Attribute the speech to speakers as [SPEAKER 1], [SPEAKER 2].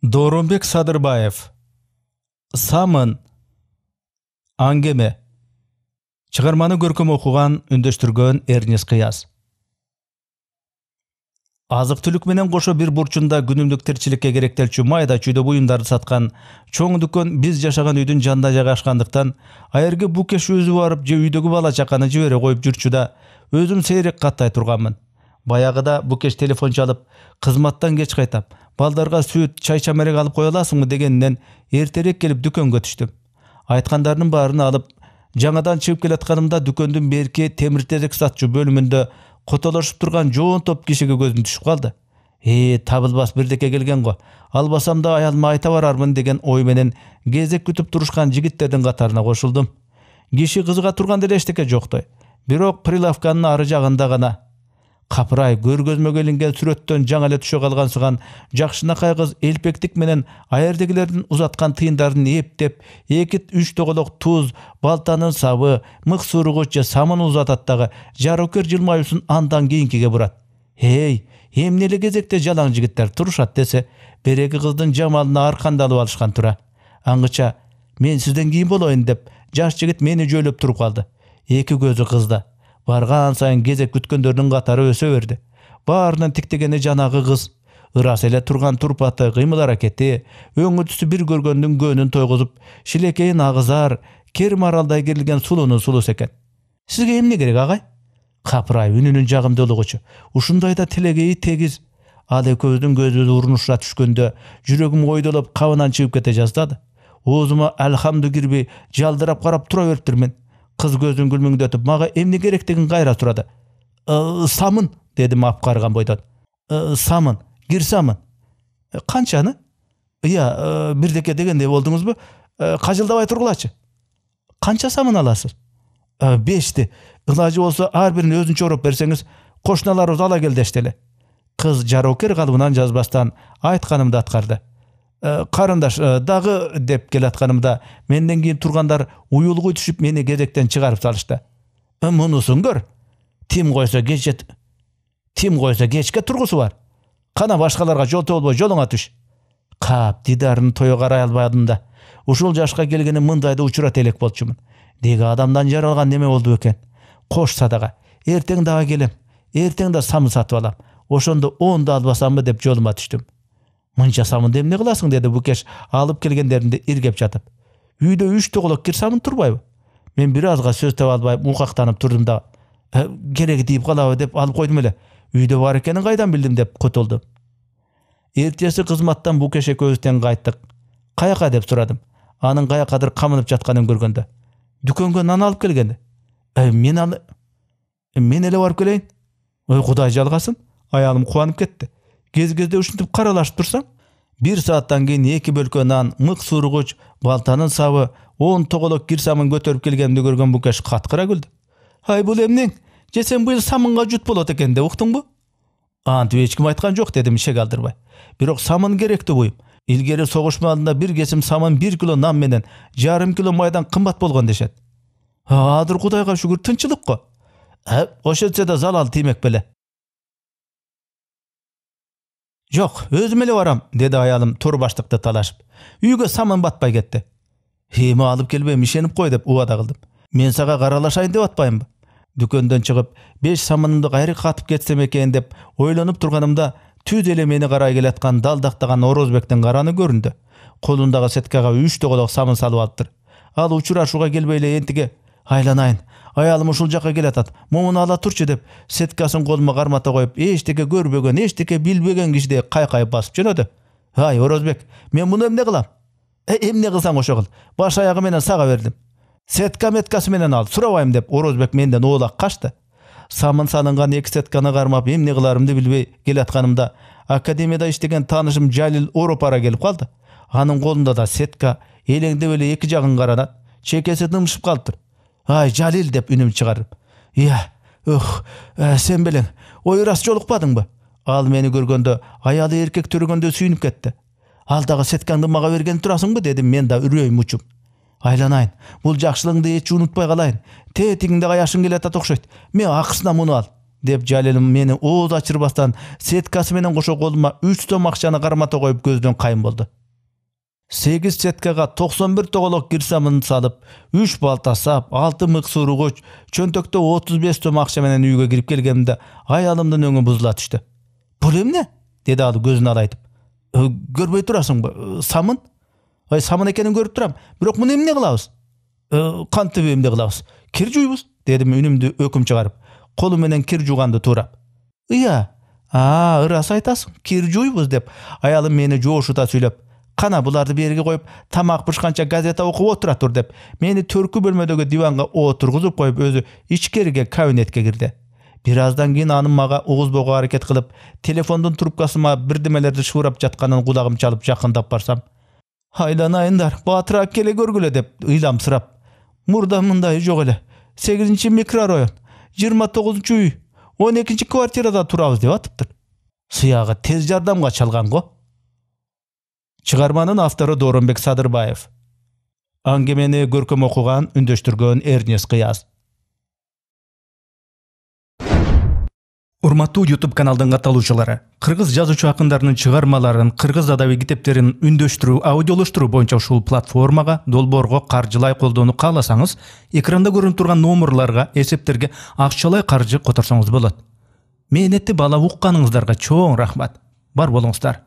[SPEAKER 1] Дооронбек Садырбаев. Самын. Аңгеме. Чыгарманы көркөм окуган, үндөштүргөн Эрнес Кыяз. Азык-түлүк менен кошо бир бурчунда күнүмдүк тирчиликке керектелчү майда чүйдө буюмдарды саткан чоң дүкөн биз жашаган үйдүн жанында жайгашкандыктан айыргы букеш өзү барып же үйдөгү бала чаканы жибере коюп жүрчү да, өзүм сейрек каттай турганмын. Баягыда букеш телефон чалып, кызматтан кеч кайтам, балдарга сүт, чай чамерек алып кое аласыңбы дегенден эртерээк келип дүкөнгө түштүм. Айткандарынын баарын алып, жаңадан чыгып келатканымда дүкөндүн берки темир тезек сатчу бөлүмүндө котолошуп турган жоон топ кишиге көзүм түшүп калды. Табылбас бирдеке келген го. Албасам да аялыма айта барармын деген ой менен кезек күтүп турушкан жигиттердин катарына кошулдум. Киши кызыга турган деле эчтеке жоктой. Бирок прилавканын ары жагында гана капырай көргөзмөгө илинген сүрөттөн жаңа эле түшө калгансыган жакшынакай кыз элпектик менен аердегилердин узаткан тыйындарын эптеп, 2-3 тоголок туз, балтанын сабы, мык сургуч же самын узатат дагы жарокер жылмаюусун андан кийинкиге бурат. Эмне эле кезекте жалаң жигиттер турушат десе, береги кыздын жамалына аркандалып алышкан тура. Аңгыча, мен сизден кийин болоюн деп, жаш жигит мени жөөлөп туруп калды. Эки көзү кызда. Барган сайын кезек күткөндөрдүн катары өсө берди. Баарынын тиктегени жанагы кыз. Ырас эле турган турпаты, кыймыл аракети, өңү түсү бир көргөндүн көөнүн тойгузуп, шилекейин агызар, Керим аралдай керилген сулуунун сулуусу экен. Сизге эмне керек, агай? Капырай үнүнүн жагымдуулугучу. Ушундайда тилегеи тегиз. Ал экөөбүздүн көзүбүз урунушуна түшкөндө, жүрөгүм ойдолоп кабынан чыгып кете жаздады. Оозума алхамду кирбей, жалдырап карап тура бериптирмин. Кыз көзүн күлмүңдөтүп, мага эмне керектигин кайра сурады. Самын, дедим апкарган бойдон. Самын, кир самын. Канчаны? Бирдеке дегендей болдуңузбу? Кажылдабай тургулачы. Канча самын аласыз? 5ти. Ылажы болсо ар бирин өзүнчө ороп берсеңиз, кошуналарыбыз ала кел дешти эле. Кыз жарокер калыбынан жазбастан айтканымды аткарды. Карындаш, дагы деп келатканымда менден кийин тургандар уюлгуй түшүп мени кезектен чыгарып салышты. Мунусун көр. Тим койсо кечке тургусу бар. Кана башкаларга жолто болбой жолуңа түш. Кап дидарын тое карай албадым да. Ушул жашка келгеним мындайды учурат элек болчумун. Деги адамдан жаралган неме болду экен. Кош садага. Эртең дагы келем. Эртең да самын сатып алам. Ошондо 10 да албасамбы деп жолума түштүм. Мынча самынды эмне кыласың деди букеш алып келгендеринди иргеп жатып. Үйдө 3 тоголок кир самын турбайбы? Мен бир азга сөз таба албай мукактанып турдум да, кереги тийип калабы деп алып койдум эле. Үйдө бар экенин кайдан билдим деп котолдум. Эртеси кызматтан букеш экөөбүз тең кайттык. Каяка деп сурадым. Анын каякадыр камынып жатканын көргөндө. Дүкөнгө нан алып келгенди. Мен эле барып келейин. Кудай жалгасын. Аялым кубанып кетти. Кез-кезде ушинтип каралашып турсаң, 1 сааттан кийин 2 бөлкө нан, мык сургуч, балтанын сабы, 10 тоголок кир самын көтөрүп келгенди көргөн букеш каткыра күлдү. Бул эмнең? Жесең быйыл самынга жут болот экен деп уктуңбу? Антип эч ким айткан жок дедим ишек алдырбай. Бирок самын керектүү буюм. Илгери согуш маалында бир кесим самын 1 кило нан менен 1,5 кило майдан кымбат болгон дешет. Азыр Кудайга шүгүр тынчылык го. Ошентсе да залал тиймек беле. Жок, өзүм эле барам, деди аялым тор баштыкты талашып. Үйгө самын батпай кетти. Эми алып келбейм, ишенип кой деп убада кылдым. Мен сага каралашайын деп атпаймынбы? Дүкөндөн чыгып, 5 самынымды кайры катып кетсем экен деп ойлонуп турганымда, түз эле мени карай келаткан далдактаган Орозбектин караны көрүндү. Колундагы сеткага 3 тоголок самын салып алыптыр. Ал учурашууга келбей эле энтиге айланайын. Аялым ушул жакка келатат. Момуну ала турчу деп сеткасын колума кармата коюп, эчтеке көрбөгөн, эчтеке билбеген кишидей кайкайып басып жөнөдү. Орозбек, мен муну эмне кылам? Эмне кылсаң ошо кыл. Баш аягы менен сага бердим. Сетка меткасы менен ал, сурабайм деп Орозбек менден оолак качты. Самын салынган 2 сетканы кармап эмне кыларымды билбей келатканымда академияда иштеген таанышым Жалил Оропара келип калды. Анын колунда да сетка, элеңдеп эле эки жагын каранат, чекеси дымшып калыптыр. Жалил деп үнүм чыгарып. Сен белең, ой ырас жолукпадыңбы? Ал мени көргөндө аялы эркек төрөгөндө сүйүнүп кетти. Ал дагы сеткаңды мага берген турасыңбы дедим мен да үрөйүм учуп. Айланайын, бул жакшылыгыңды эч унутпай калайын. Тетигиңде каяшың келатат окшойт. Мен акысына муну ал. деп Жалил мени ооз ачырбастан сеткасы менен кошо колума 3 сом акчаны кармата коюп көздөн кайын болду. 8 сеткага 91 тоголок кирсамын салып, 3 балта сап, 6 мык сургуч, чөнтөктө 35 сом акча менен үйгө кирип келгемде аялымдын өңү бузула түштү. Бул эмне? Деди ал көзүн алайтып. Көрбөй турасыңбы? Самын? Самын экенин көрүп турам. Бирок муну эмне кылабыз? Кантип эмне кылабыз? Кир жуйбуз, дедим үнүмдү өкүм чыгарып, колу менен кир жууганды туурап. Ырас айтасың, кир жуйбуз деп аялым мени жоошута сүйлөп, кана буларды бериге коюп, тамак бышканча газета окуп отура тур деп, мени төркү бөлмөдөгү диванга отургузуп коюп, өзү ичкериге кабинетке кирди. Бир аздан кийин анын мага угузбоого аракет кылып, телефондун трубкасыма бирдемелерди шуурап жатканын кулагым чалып жакындап барсам, айланайындар, батыраак келе көргүлө деп ыйламсырап, мурда мындай жок эле, 8 микрорайон, 29 үй, 12 квартирада турабыз деп атыптыр. Сыягы тез жардамга чалган го. Чыгарманын автору Дооронбек Садырбаев. Аңгемени көркөм окуган, үндөштүргөн Эрнес Кыяз. Урматтуу YouTube каналдын катталуучулары, кыргыз жазуучу акындарынын чыгармаларын, кыргыз адабий китептерин үндөштүрүү, аудиолоштуруу боюнча ушул платформага долбоорго каржылай колдоону кааласаңыз, экранда көрүнүп турган номерларга, эсептерге акчалай каржы которсоңуз болот. Мээнетти бала укканыңыздарга чоң рахмат. Бар болуңуздар.